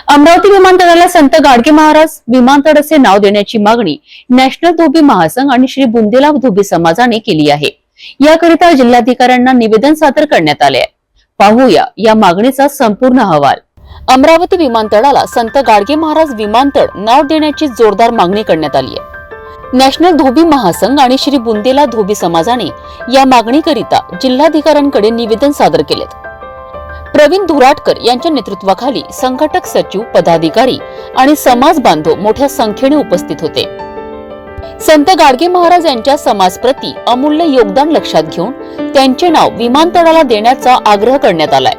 अमरावती विमानतळाला संत गाडगे महाराज विमानतळ असे नाव देण्याची मागणी नॅशनल धोबी महासंघ आणि श्री बुंदेला धोबी समाजाने केली आहे। याकरिता जिल्हाधिकाऱ्यांना निवेदन सादर करण्यात आले आहे। पाहूया या मागणीचा संपूर्ण अहवाल। अमरावती विमानतळाला संत गाडगे महाराज विमानतळ नाव देण्याची जोरदार मागणी करण्यात आली आहे। नॅशनल धोबी महासंघ आणि श्री बुंदेला धोबी समाजाने या मागणीकरिता जिल्हाधिकाऱ्यांकडे निवेदन सादर केले। प्रवीण धुराटकर यांच्या नेतृत्वाखाली संघटक सचिव, पदाधिकारी आणि समाज बांधव मोठ्या संख्येने उपस्थित होते। संत गाडगे महाराज यांच्या समाजप्रती अमूल्य योगदान लक्षात घेऊन त्यांचे नाव विमानतळाला देण्याचा आग्रह करण्यात आलाय।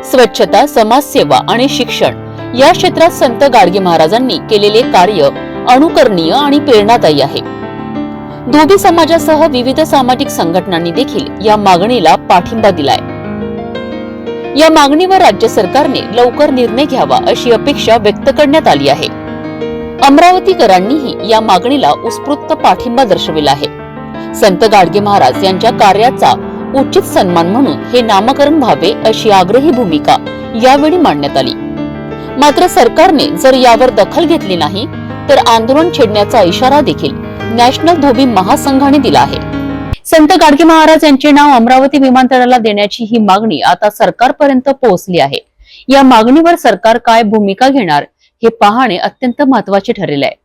स्वच्छता, समाजसेवा आणि शिक्षण या क्षेत्रात संत गाडगे महाराजांनी केलेले कार्य अनुकरणीय आणि प्रेरणादायी आहे। धोबी समाजासह विविध सामाजिक संघटनांनी देखील या मागणीला पाठिंबा दिलाय। या मागणीवर राज्य सरकारने लवकर निर्णय घ्यावा अशी अपेक्षा व्यक्त करण्यात आली आहे। अमरावतीकरांनीही या मागणीला उत्स्फूर्त पाठिंबा दर्शविला आहे। संत गाडगे महाराज यांच्या कार्याचा उचित सन्मान म्हणून हे नामकरण व्हावे अशी आग्रही भूमिका यावेळी मांडण्यात आली। मात्र सरकारने जर यावर दखल घेतली नाही तर आंदोलन छेडण्याचा इशारा देखील नॅशनल धोबी महासंघाने दिला आहे। संत गाडगे महाराज यांचे नाव अमरावती विमानतळाला देण्याची ही मागणी आता सरकारपर्यंत पोहोचली आहे। या मागणीवर सरकार काय भूमिका घेणार हे पाहणे अत्यंत महत्त्वाचे ठरले आहे।